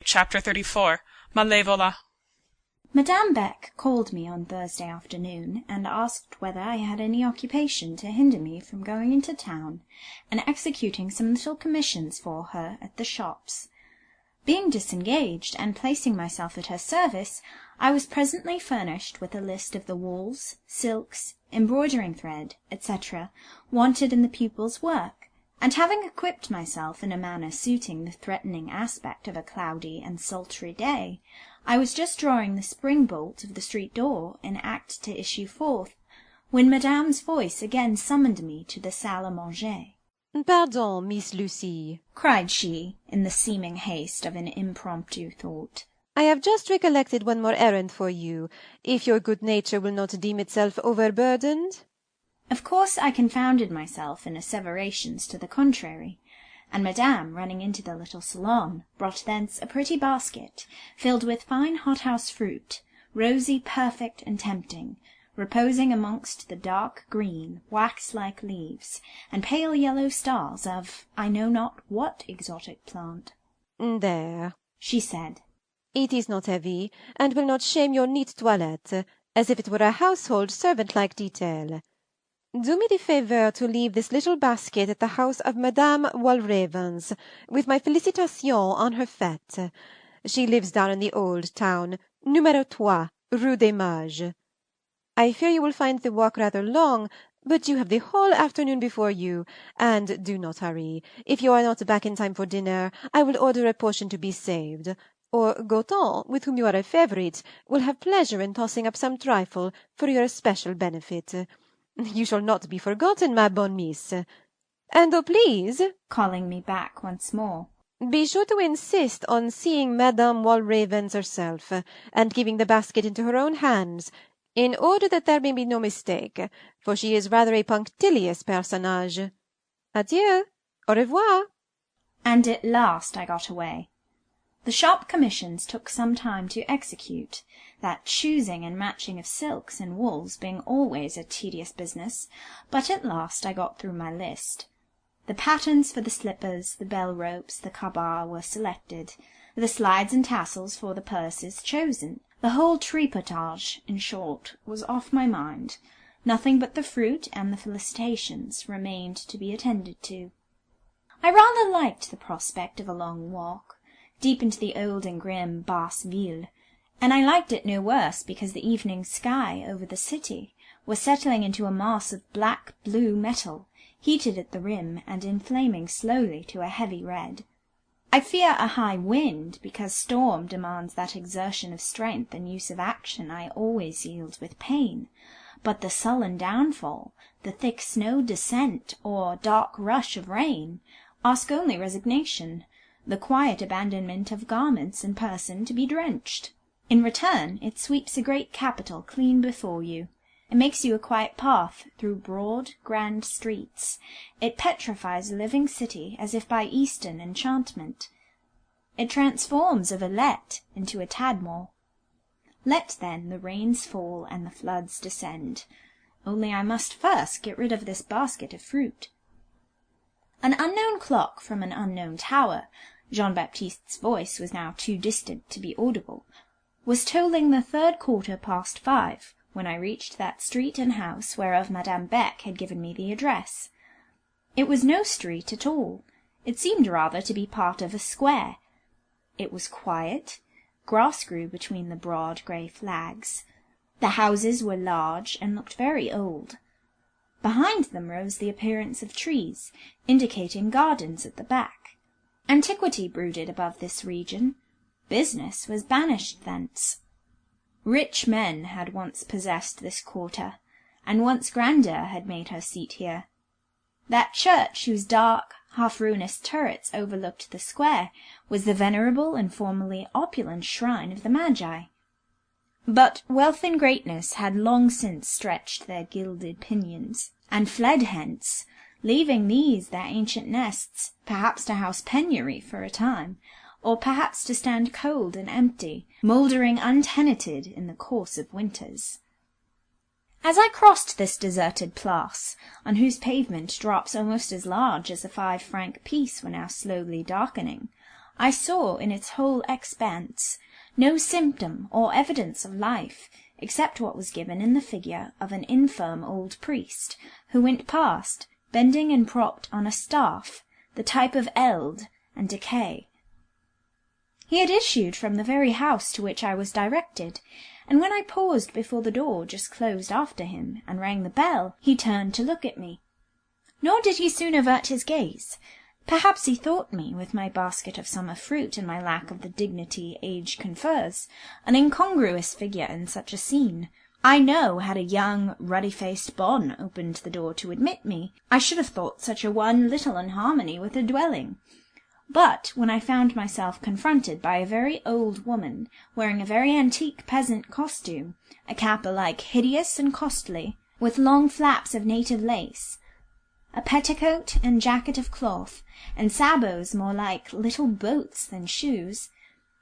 Chapter 34 Malevola. Madame Beck called me on Thursday afternoon, and asked whether I had any occupation to hinder me from going into town and executing some little commissions for her at the shops. Being disengaged, and placing myself at her service, I was presently furnished with a list of the wools, silks, embroidering thread, etc., wanted in the pupil's work, and having equipped myself in a manner suiting the threatening aspect of a cloudy and sultry day, I was just drawing the spring-bolt of the street door in act to issue forth, when Madame's voice again summoned me to the salle à manger. "Pardon, Miss Lucy," cried she, in the seeming haste of an impromptu thought. "I have just recollected one more errand for you, if your good nature will not deem itself overburdened." Of course I confounded myself in asseverations to the contrary, and Madame, running into the little salon, brought thence a pretty basket, filled with fine hothouse fruit, rosy, perfect, and tempting, reposing amongst the dark green, wax-like leaves, and pale yellow stars of I know not what exotic plant. "There," she said. "It is not heavy, and will not shame your neat toilette, as if it were a household servant-like detail. Do me the favour to leave this little basket at the house of Madame Walraven's, with my félicitations on her fête. She lives down in the old town, numéro 3, Rue des Mages. I fear you will find the walk rather long, but you have the whole afternoon before you, and do not hurry. If you are not back in time for dinner, I will order a portion to be saved, or Goton, with whom you are a favourite, will have pleasure in tossing up some trifle for your especial benefit. You shall not be forgotten, my bonne miss. And please," calling me back once more, "be sure to insist on seeing Madame Walraven herself, and giving the basket into her own hands, in order that there may be no mistake, for she is rather a punctilious personage. Adieu. Au revoir." And at last I got away. The shop commissions took some time to execute, that choosing and matching of silks and wools being always a tedious business, but at last I got through my list. The patterns for the slippers, the bell-ropes, the cabas were selected, the slides and tassels for the purses chosen. The whole tripotage, in short, was off my mind. Nothing but the fruit and the felicitations remained to be attended to. I rather liked the prospect of a long walk, deep into the old and grim Basse Ville, and I liked it no worse because the evening sky over the city was settling into a mass of black-blue metal, heated at the rim and inflaming slowly to a heavy red. I fear a high wind, because storm demands that exertion of strength and use of action I always yield with pain, but the sullen downfall, the thick snow descent, or dark rush of rain, ask only resignation, the quiet abandonment of garments and person to be drenched. In return, it sweeps a great capital clean before you. It makes you a quiet path through broad, grand streets. It petrifies a living city as if by Eastern enchantment. It transforms a Villette into a Tadmor. Let, then, the rains fall and the floods descend. Only I must first get rid of this basket of fruit. An unknown clock from an unknown tower, Jean-Baptiste's voice was now too distant to be audible, was tolling the 3rd quarter past 5, when I reached that street and house whereof Madame Beck had given me the address. It was no street at all. It seemed rather to be part of a square. It was quiet. Grass grew between the broad grey flags. The houses were large and looked very old. Behind them rose the appearance of trees, indicating gardens at the back. Antiquity brooded above this region. Business was banished thence. Rich men had once possessed this quarter, and once grandeur had made her seat here. That church, whose dark, half-ruinous turrets overlooked the square, was the venerable and formerly opulent shrine of the Magi. But wealth and greatness had long since stretched their gilded pinions, and fled hence, leaving these their ancient nests, perhaps to house penury for a time, or perhaps to stand cold and empty, mouldering untenanted in the course of winters. As I crossed this deserted place, on whose pavement drops almost as large as a 5-franc piece were now slowly darkening, I saw in its whole expanse no symptom or evidence of life, except what was given in the figure of an infirm old priest, who went past, bending and propped on a staff, the type of eld and decay. He had issued from the very house to which I was directed, and when I paused before the door just closed after him and rang the bell, he turned to look at me. Nor did he soon avert his gaze. Perhaps he thought me, with my basket of summer fruit and my lack of the dignity age confers, an incongruous figure in such a scene. I know, had a young, ruddy-faced bonne opened the door to admit me, I should have thought such a one little in harmony with the dwelling. But when I found myself confronted by a very old woman, wearing a very antique peasant costume, a cap alike hideous and costly, with long flaps of native lace, a petticoat and jacket of cloth, and sabots more like little boats than shoes,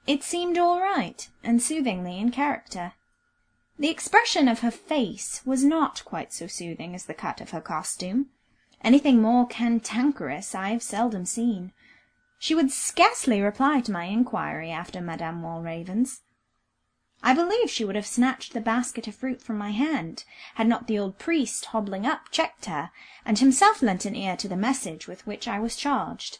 it seemed all right, and soothingly in character. The expression of her face was not quite so soothing as the cut of her costume. Anything more cantankerous I have seldom seen. She would scarcely reply to my inquiry after Madame Walraven's. I believe she would have snatched the basket of fruit from my hand, had not the old priest, hobbling up, checked her, and himself lent an ear to the message with which I was charged.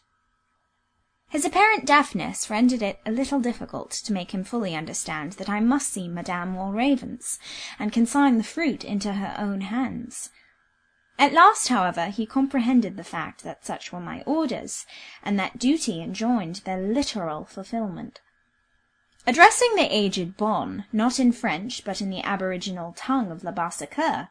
His apparent deafness rendered it a little difficult to make him fully understand that I must see Madame Walraven's, and consign the fruit into her own hands. At last, however, he comprehended the fact that such were my orders, and that duty enjoined their literal fulfilment. Addressing the aged bonne, not in French, but in the aboriginal tongue of La Basse-Coeur,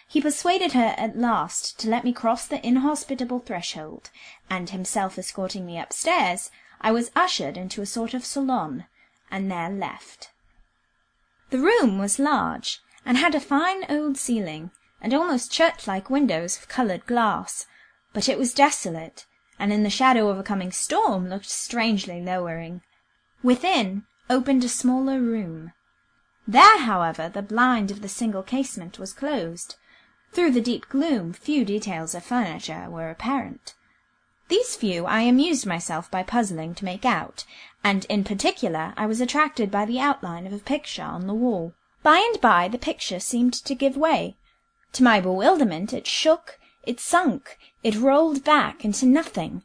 he persuaded her at last to let me cross the inhospitable threshold, and himself escorting me upstairs, I was ushered into a sort of salon, and there left. The room was large, and had a fine old ceiling, and almost church-like windows of coloured glass, but it was desolate, and in the shadow of a coming storm looked strangely lowering. Within opened a smaller room. There, however, the blind of the single casement was closed. Through the deep gloom few details of furniture were apparent. These few I amused myself by puzzling to make out, and in particular I was attracted by the outline of a picture on the wall. By and by the picture seemed to give way. To my bewilderment it shook, it sunk, it rolled back into nothing.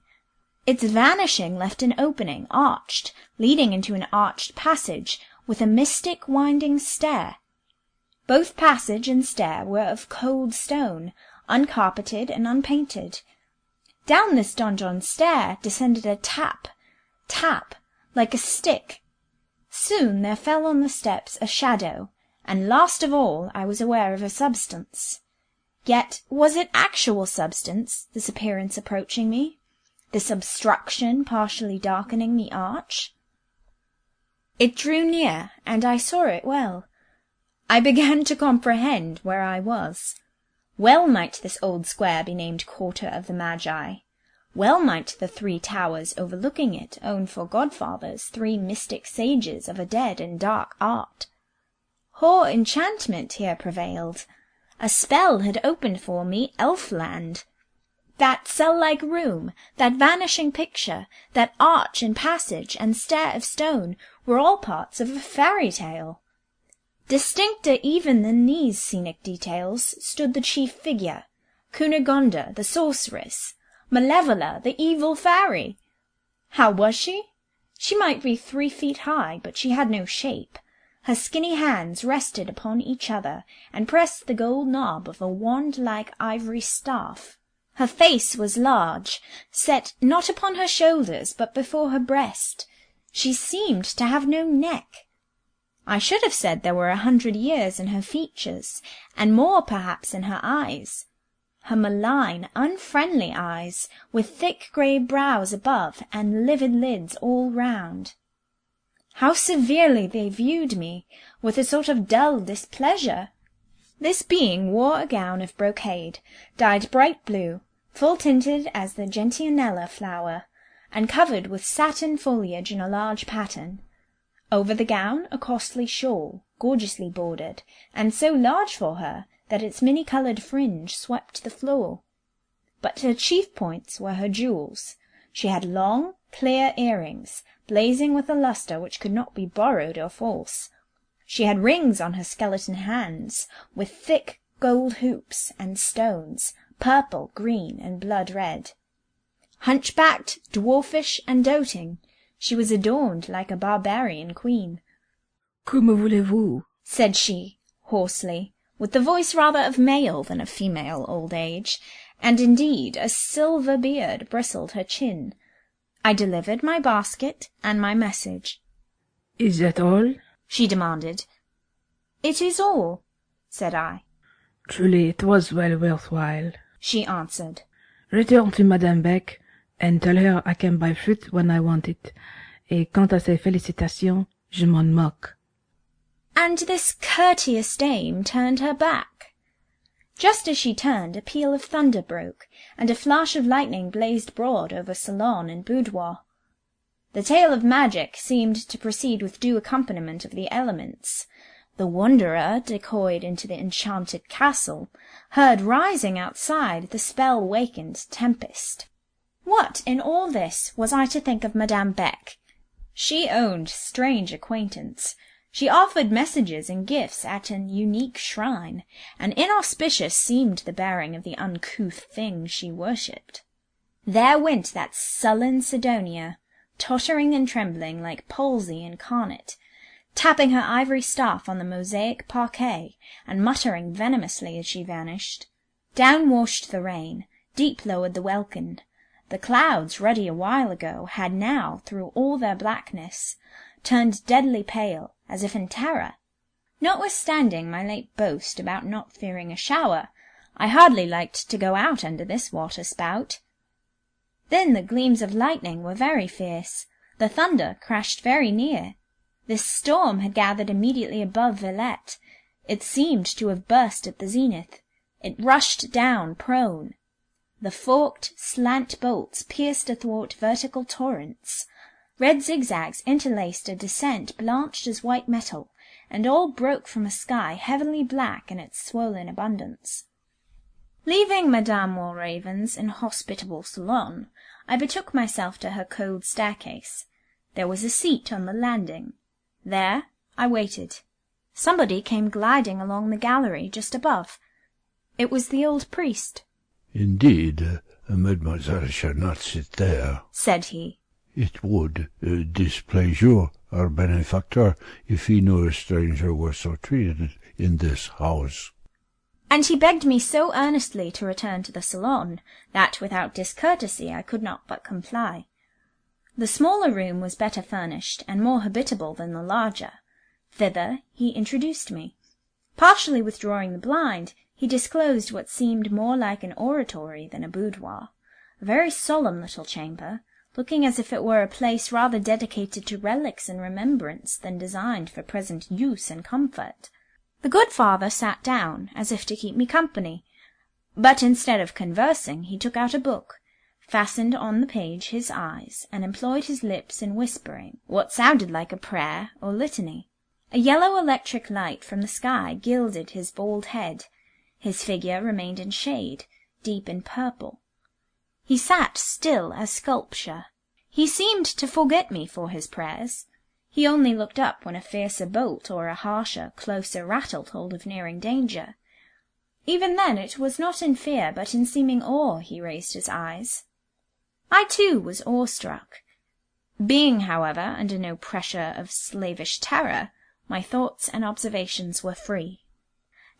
Its vanishing left an opening, arched, leading into an arched passage, with a mystic winding stair. Both passage and stair were of cold stone, uncarpeted and unpainted. Down this donjon stair descended a tap, tap, like a stick. Soon there fell on the steps a shadow, and last of all I was aware of a substance. Yet was it actual substance, this appearance approaching me? This obstruction partially darkening the arch? It drew near, and I saw it well. I began to comprehend where I was. Well might this old square be named Quarter of the Magi. Well might the 3 towers overlooking it own for godfathers 3 mystic sages of a dead and dark art. Hoar enchantment here prevailed. A spell had opened for me elfland. That cell-like room, that vanishing picture, that arch and passage and stair of stone were all parts of a fairy tale. Distincter even than these scenic details stood the chief figure, Cunegonde the sorceress, Malevola the evil fairy. How was she? She might be 3 feet high, but she had no shape. Her skinny hands rested upon each other, and pressed the gold knob of a wand-like ivory staff. Her face was large, set not upon her shoulders, but before her breast. She seemed to have no neck. I should have said there were 100 years in her features, and more perhaps in her eyes. Her malign, unfriendly eyes, with thick grey brows above, and livid lids all round. How severely they viewed me, with a sort of dull displeasure! This being wore a gown of brocade, dyed bright blue, full-tinted as the gentianella flower, and covered with satin foliage in a large pattern. Over the gown a costly shawl, gorgeously bordered, and so large for her that its many-coloured fringe swept the floor. But her chief points were her jewels. She had long, clear earrings, blazing with a lustre which could not be borrowed or false. She had rings on her skeleton hands, with thick gold hoops and stones, purple, green, and blood-red. Hunchbacked, dwarfish, and doting, she was adorned like a barbarian queen. "Comme voulez-vous?" said she, hoarsely, with the voice rather of male than of female old age, and indeed a silver beard bristled her chin. I delivered my basket and my message. "Is that all?" she demanded. "It is all," said I. "Truly it was well worthwhile," she answered. "Return to Madame Beck, and tell her I can buy fruit when I want it. Et quant à ses félicitations, je m'en moque." And this courteous dame turned her back. Just as she turned, a peal of thunder broke, and a flash of lightning blazed broad over salon and boudoir. The tale of magic seemed to proceed with due accompaniment of the elements. The wanderer, decoyed into the enchanted castle, heard rising outside the spell-wakened tempest. What in all this was I to think of Madame Beck? She owned strange acquaintance. She offered messages and gifts at an unique shrine, and inauspicious seemed the bearing of the uncouth thing she worshipped. There went that sullen Sidonia, tottering and trembling like palsy incarnate, tapping her ivory staff on the mosaic parquet, and muttering venomously as she vanished. Down washed the rain, deep lowered the welkin. The clouds, ruddy a while ago, had now, through all their blackness, turned deadly pale, as if in terror. Notwithstanding my late boast about not fearing a shower, I hardly liked to go out under this water-spout. Then the gleams of lightning were very fierce. The thunder crashed very near. This storm had gathered immediately above Villette. It seemed to have burst at the zenith. It rushed down prone. The forked, slant bolts pierced athwart vertical torrents. Red zigzags interlaced a descent blanched as white metal, and all broke from a sky heavily black in its swollen abundance. Leaving Madame Walraven's inhospitable salon, I betook myself to her cold staircase. There was a seat on the landing. There I waited. Somebody came gliding along the gallery just above. It was the old priest. "Indeed, mademoiselle shall not sit there," said he. "It would displeasure our benefactor if he knew a stranger were so treated in this house." And he begged me so earnestly to return to the salon, that without discourtesy I could not but comply. The smaller room was better furnished and more habitable than the larger. Thither he introduced me. Partially withdrawing the blind, he disclosed what seemed more like an oratory than a boudoir, a very solemn little chamber, looking as if it were a place rather dedicated to relics and remembrance than designed for present use and comfort. The good father sat down, as if to keep me company, but instead of conversing, he took out a book, fastened on the page his eyes, and employed his lips in whispering what sounded like a prayer or litany. A yellow electric light from the sky gilded his bald head. His figure remained in shade, deep in purple. He sat still as sculpture. He seemed to forget me for his prayers. He only looked up when a fiercer bolt or a harsher, closer rattle told of nearing danger. Even then it was not in fear, but in seeming awe he raised his eyes. I too was awestruck. Being, however, under no pressure of slavish terror, my thoughts and observations were free.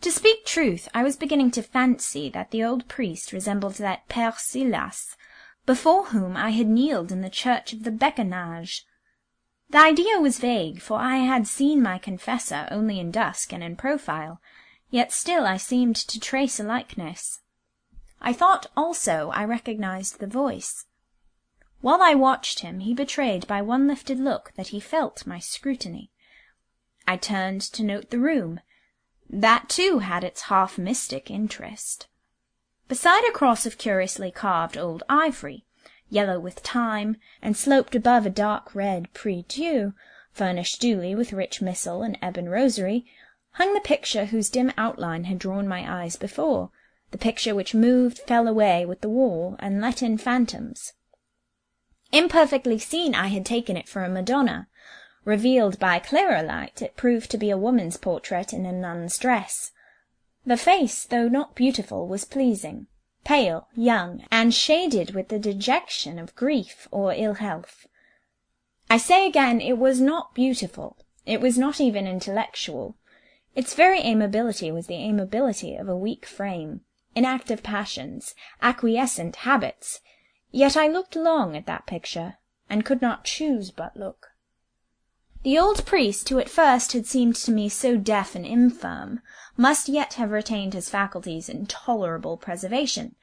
To speak truth, I was beginning to fancy that the old priest resembled that Père Silas, before whom I had kneeled in the church of the Becquenage. The idea was vague, for I had seen my confessor only in dusk and in profile, yet still I seemed to trace a likeness. I thought also I recognized the voice. While I watched him, he betrayed by one lifted look that he felt my scrutiny. I turned to note the room. That too had its half-mystic interest. Beside a cross of curiously carved old ivory, yellow with time, and sloped above a dark red prie-dieu, furnished duly with rich missal and ebon rosary, hung the picture whose dim outline had drawn my eyes before, the picture which moved, fell away with the wall, and let in phantoms. Imperfectly seen, I had taken it for a Madonna. Revealed by clearer light, it proved to be a woman's portrait in a nun's dress. The face, though not beautiful, was pleasing, pale, young, and shaded with the dejection of grief or ill health. I say again, it was not beautiful. It was not even intellectual. Its very amiability was the amiability of a weak frame, inactive passions, acquiescent habits. Yet I looked long at that picture, and could not choose but look. The old priest, who at first had seemed to me so deaf and infirm, must yet have retained his faculties in tolerable preservation.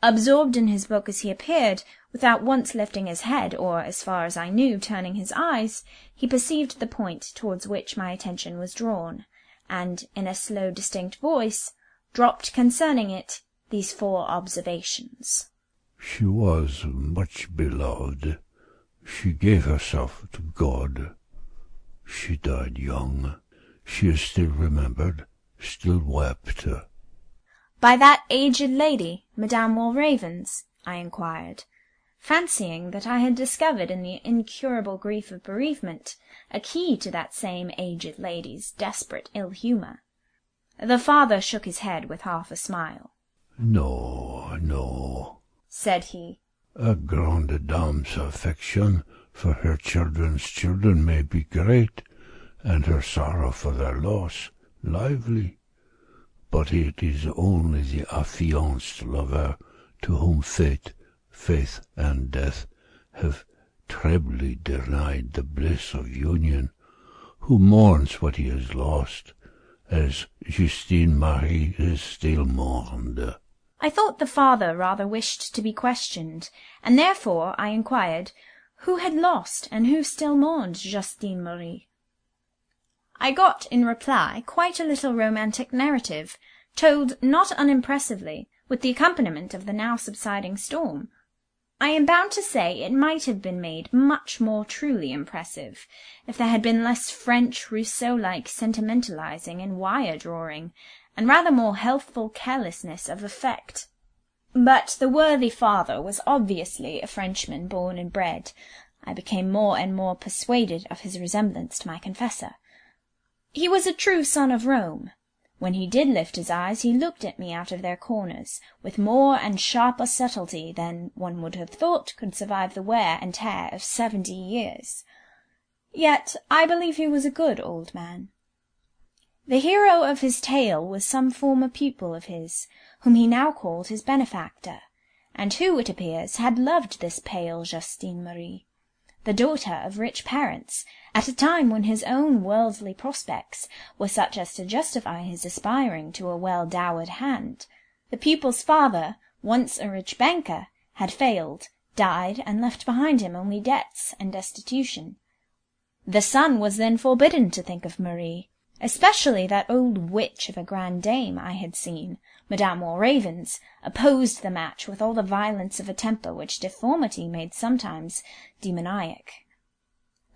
Absorbed in his book as he appeared, without once lifting his head, or, as far as I knew, turning his eyes, he perceived the point towards which my attention was drawn, and, in a slow, distinct voice, dropped concerning it these 4 observations. She was much beloved. She gave herself to God. She died young. She is still remembered, still wept. By that aged lady, Madame Walraven's? I inquired, fancying that I had discovered in the incurable grief of bereavement a key to that same aged lady's desperate ill-humour. The father shook his head with half a smile. No, no, said he. A grande dame's affection for her children's children may be great, and her sorrow for their loss lively, but it is only the affianced lover to whom fate, faith, and death have trebly denied the bliss of union, who mourns what he has lost, as Justine Marie is still mourned. I thought the father rather wished to be questioned, and therefore I inquired who had lost and who still mourned Justine Marie. I got, in reply, quite a little romantic narrative, told not unimpressively, with the accompaniment of the now subsiding storm. I am bound to say it might have been made much more truly impressive, if there had been less French Rousseau-like sentimentalizing and wire-drawing, and rather more healthful carelessness of effect. But the worthy father was obviously a Frenchman born and bred. I became more and more persuaded of his resemblance to my confessor. He was a true son of Rome. When he did lift his eyes, he looked at me out of their corners, with more and sharper subtlety than one would have thought could survive the wear and tear of 70 years. Yet I believe he was a good old man. The hero of his tale was some former pupil of his, whom he now called his benefactor, and who, it appears, had loved this pale Justine Marie, the daughter of rich parents, at a time when his own worldly prospects were such as to justify his aspiring to a well-dowered hand. The pupil's father, once a rich banker, had failed, died, and left behind him only debts and destitution. The son was then forbidden to think of Marie, especially that old witch of a grand dame I had seen, Madame Walraven's, opposed the match with all the violence of a temper which deformity made sometimes demoniac.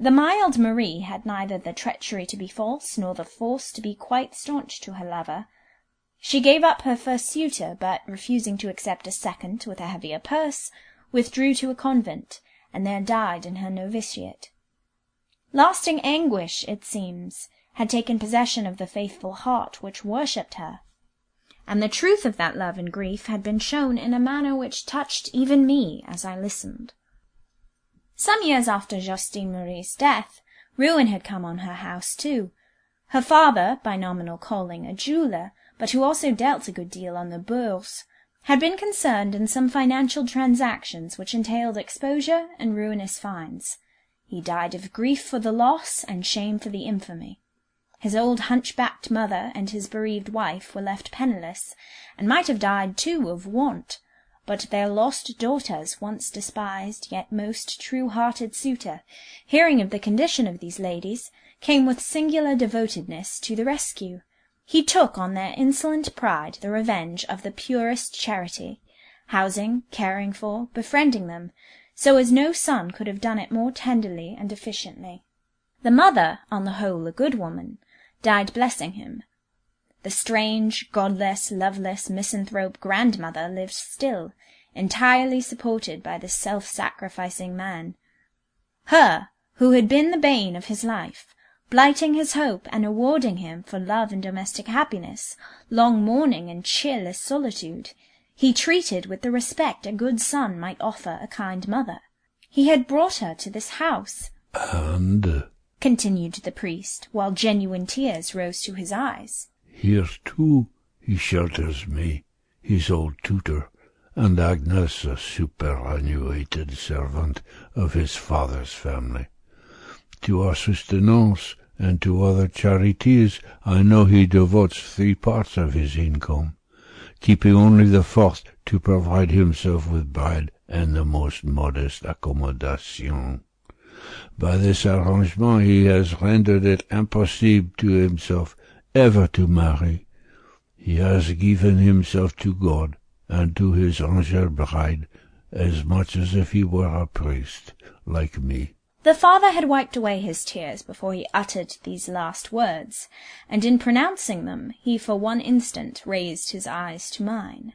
The mild Marie had neither the treachery to be false nor the force to be quite staunch to her lover. She gave up her first suitor, but, refusing to accept a second with a heavier purse, withdrew to a convent, and there died in her novitiate. Lasting anguish, it seems, had taken possession of the faithful heart which worshipped her, and the truth of that love and grief had been shown in a manner which touched even me as I listened. Some years after Justine Marie's death, ruin had come on her house too. Her father, by nominal calling a jeweller, but who also dealt a good deal on the Bourse, had been concerned in some financial transactions which entailed exposure and ruinous fines. He died of grief for the loss and shame for the infamy. His old hunchbacked mother and his bereaved wife were left penniless, and might have died, too, of want, but their lost daughter's once despised, yet most true-hearted suitor, hearing of the condition of these ladies, came with singular devotedness to the rescue. He took on their insolent pride the revenge of the purest charity, housing, caring for, befriending them, so as no son could have done it more tenderly and efficiently. The mother, on the whole a good woman, died blessing him. The strange, godless, loveless misanthrope grandmother lived still, entirely supported by the self-sacrificing man. Her, who had been the bane of his life, blighting his hope and awarding him, for love and domestic happiness, long mourning and cheerless solitude, he treated with the respect a good son might offer a kind mother. He had brought her to this house, and continued the priest, while genuine tears rose to his eyes. Here, too, he shelters me, his old tutor, and Agnes, a superannuated servant of his father's family. To our sustenance and to other charities I know he devotes 3 parts of his income, keeping only the 4th to provide himself with bread and the most modest accommodation. By this arrangement he has rendered it impossible to himself ever to marry. He has given himself to God and to his angel bride as much as if he were a priest, like me. The father had wiped away his tears before he uttered these last words, and in pronouncing them he for one instant raised his eyes to mine.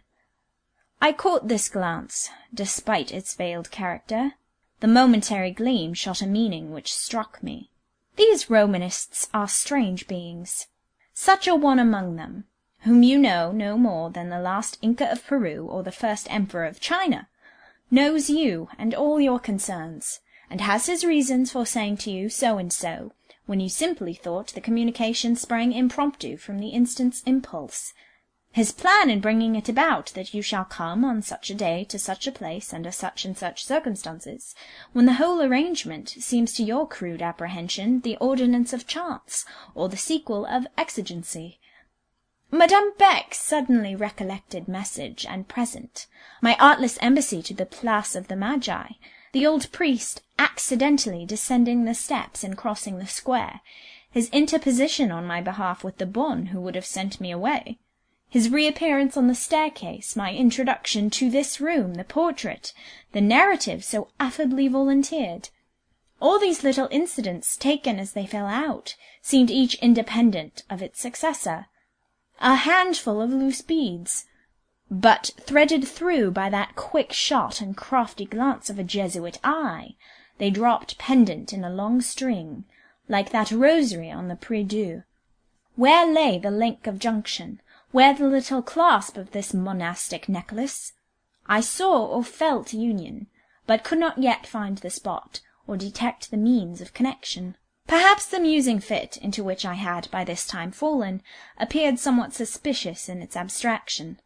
I caught this glance, despite its veiled character. The momentary gleam shot a meaning which struck me. These Romanists are strange beings. Such a one among them, whom you know no more than the last Inca of Peru or the first Emperor of China, knows you and all your concerns, and has his reasons for saying to you so and so, when you simply thought the communication sprang impromptu from the instant's impulse. His plan in bringing it about that you shall come on such a day to such a place under such and such circumstances, when the whole arrangement seems to your crude apprehension the ordinance of chance, or the sequel of exigency. Madame Beck suddenly recollected message and present, my artless embassy to the Place of the Magi, the old priest accidentally descending the steps and crossing the square, his interposition on my behalf with the bonne who would have sent me away, his reappearance on the staircase, my introduction to this room, the portrait, the narrative so affably volunteered. All these little incidents, taken as they fell out, seemed each independent of its successor, a handful of loose beads, but threaded through by that quick shot and crafty glance of a Jesuit eye, they dropped pendant in a long string, like that rosary on the prie-dieu. Where lay the link of junction? Where the little clasp of this monastic necklace? I saw or felt union, but could not yet find the spot, or detect the means of connection. Perhaps the musing fit into which I had by this time fallen appeared somewhat suspicious in its abstraction.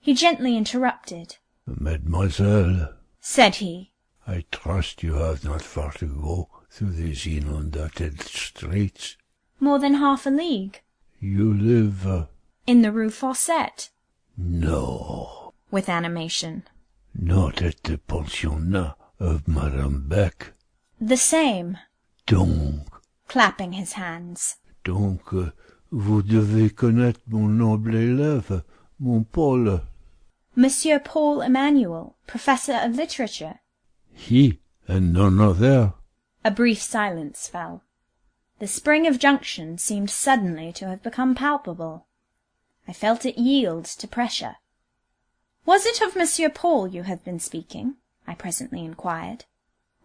He gently interrupted. Mademoiselle, said he, I trust you have not far to go through these inundated streets. More than half a league. You live in the Rue Fossette. No. With animation. Not at the pensionnat of Madame Beck. The same. Donc. Clapping his hands. Donc, vous devez connaître mon noble élève, mon Paul. Monsieur Paul Emanuel, professor of literature. He, and none other. A brief silence fell. The spring of junction seemed suddenly to have become palpable. I felt it yield to pressure. Was it of Monsieur Paul you have been speaking? I presently inquired.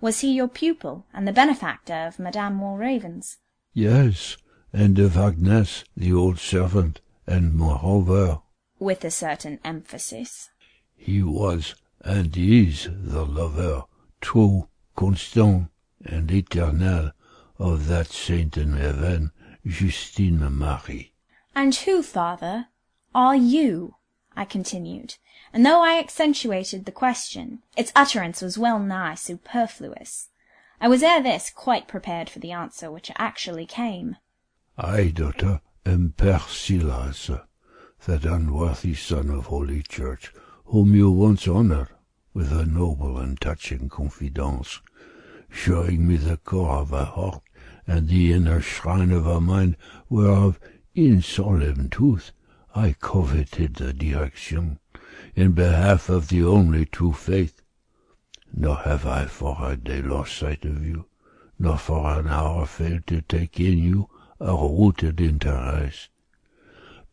Was he your pupil, and the benefactor of Madame Walraven's? Yes, and of Agnes, the old servant, and moreover, with a certain emphasis, he was and is the lover, true, constant, and eternal, of that saint in heaven, Justine Marie. And who, father, are you? I continued, and though I accentuated the question, its utterance was well nigh superfluous. I was ere this quite prepared for the answer which actually came. I, daughter, am Père Silas, that unworthy son of Holy Church, whom you once honoured with a noble and touching confidence, showing me the core of a heart and the inner shrine of a mind whereof, in solemn truth, I coveted the direction, in behalf of the only true faith. Nor have I for a day lost sight of you, nor for an hour failed to take in you a rooted interest.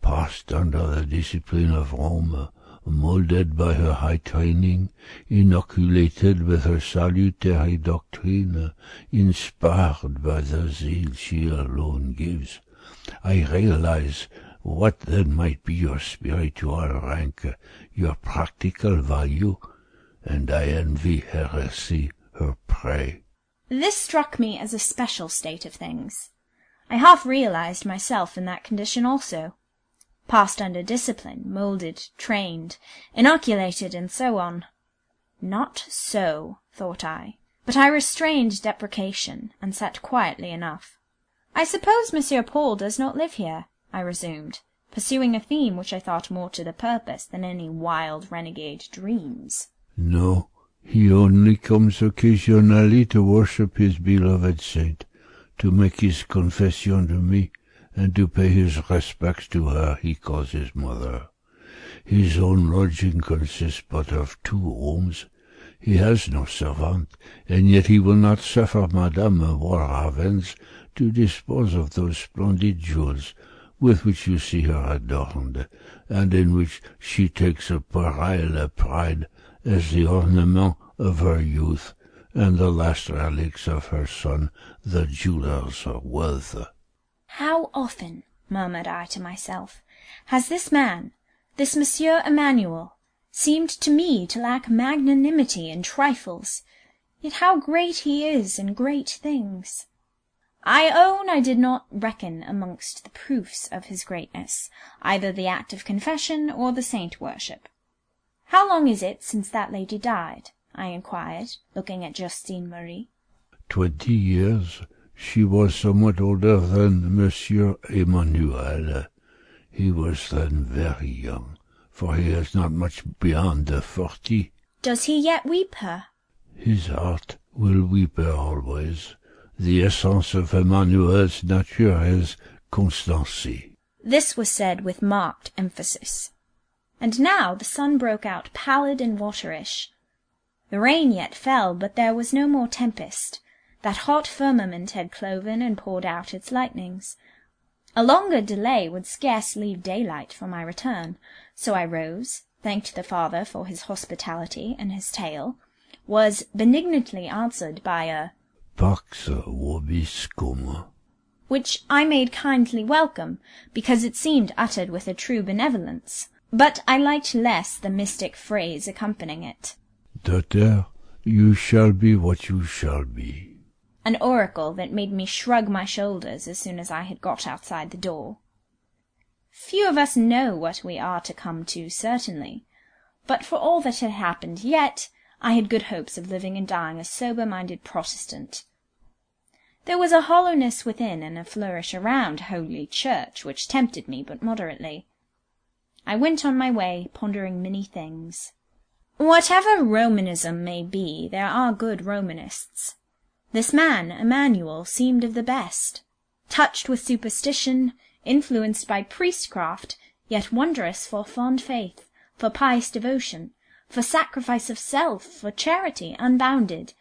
Passed under the discipline of Rome, moulded by her high training, inoculated with her salutary doctrine, inspired by the zeal she alone gives, I realize what then might be your spiritual rank, your practical value, and I envy heresy, her prey. This struck me as a special state of things. I half realized myself in that condition also. Passed under discipline, moulded, trained, inoculated, and so on. Not so, thought I, but I restrained deprecation, and sat quietly enough. I suppose Monsieur Paul does not live here, I resumed, pursuing a theme which I thought more to the purpose than any wild renegade dreams. No, he only comes occasionally to worship his beloved saint, to make his confession to me, and to pay his respects to her he calls his mother. His own lodging consists but of 2 rooms. He has no servant, and yet he will not suffer Madame Walraven to dispose of those splendid jewels with which you see her adorned, and in which she takes a puerile pride as the ornament of her youth, and the last relics of her son, the jeweller's wealth. How often, murmured I to myself, has this man, this Monsieur Emmanuel, seemed to me to lack magnanimity in trifles, yet how great he is in great things! I own I did not reckon amongst the proofs of his greatness either the act of confession or the saint-worship. How long is it since that lady died? I inquired, looking at Justine Marie. 20 years. She was somewhat older than Monsieur Emanuel. He was then very young, for he is not much beyond 40. Does he yet weep her? His heart will weep her always. The essence of Emmanuel's nature is constancy. This was said with marked emphasis. And now the sun broke out pallid and waterish. The rain yet fell, but there was no more tempest. That hot firmament had cloven and poured out its lightnings. A longer delay would scarce leave daylight for my return, so I rose, thanked the father for his hospitality and his tale, was benignantly answered by a Pax vobiscum, which I made kindly welcome, because it seemed uttered with a true benevolence, but I liked less the mystic phrase accompanying it. Daughter, you shall be what you shall be. An oracle that made me shrug my shoulders as soon as I had got outside the door. Few of us know what we are to come to, certainly, but for all that had happened yet, I had good hopes of living and dying a sober-minded Protestant. There was a hollowness within and a flourish around Holy Church which tempted me but moderately. I went on my way, pondering many things. Whatever Romanism may be, there are good Romanists. This man, Emmanuel, seemed of the best, touched with superstition, influenced by priestcraft, yet wondrous for fond faith, for pious devotion, for sacrifice of self, for charity unbounded.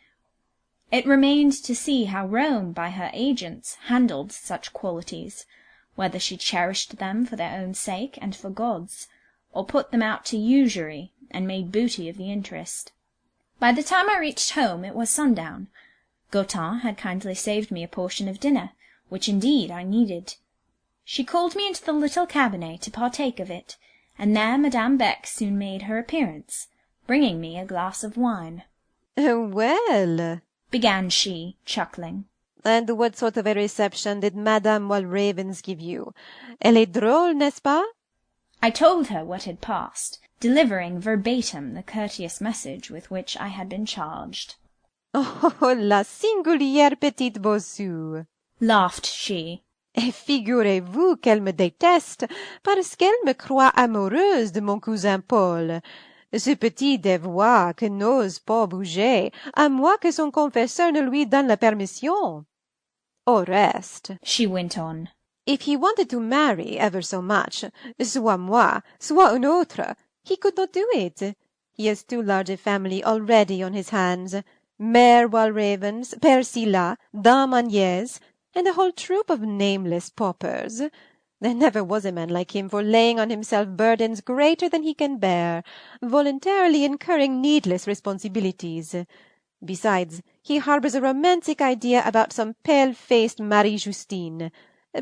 It remained to see how Rome, by her agents, handled such qualities, whether she cherished them for their own sake and for God's, or put them out to usury and made booty of the interest. By the time I reached home it was sundown. Goton had kindly saved me a portion of dinner, which indeed I needed. She called me into the little cabinet to partake of it, and there Madame Beck soon made her appearance, bringing me a glass of wine. Well, began she, chuckling. And what sort of a reception did Madame Walraven give you? Elle est drôle, n'est-ce pas? I told her what had passed, delivering verbatim the courteous message with which I had been charged. Oh, la singulière petite bossue! Laughed she. Et figurez-vous qu'elle me déteste parce qu'elle me croit amoureuse de mon cousin Paul. Ce petit dévoi que n'ose pas bouger, à moins que son confesseur ne lui donne la permission. Au reste, she went on, if he wanted to marry ever so much, soit moi, soit un autre, he could not do it. He has too large a family already on his hands. Mère Walravens, Père Silla, Dame Agnès, and a whole troop of nameless paupers. There never was a man like him for laying on himself burdens greater than he can bear, voluntarily incurring needless responsibilities. Besides, he harbours a romantic idea about some pale-faced Marie-Justine,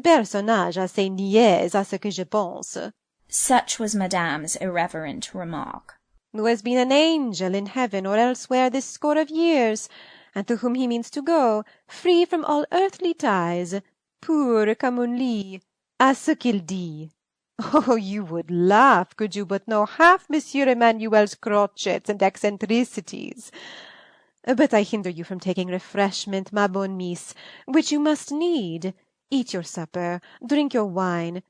personnage assez niaise à ce que je pense. Such was Madame's irreverent remark. Who has been an angel in heaven or elsewhere this score of years, and to whom he means to go, free from all earthly ties, pur comme un lit, à ce qu'il dit. Oh, you would laugh, could you but know half Monsieur Emmanuel's crotchets and eccentricities. But I hinder you from taking refreshment, ma bonne miss, which you must need. Eat your supper, drink your wine,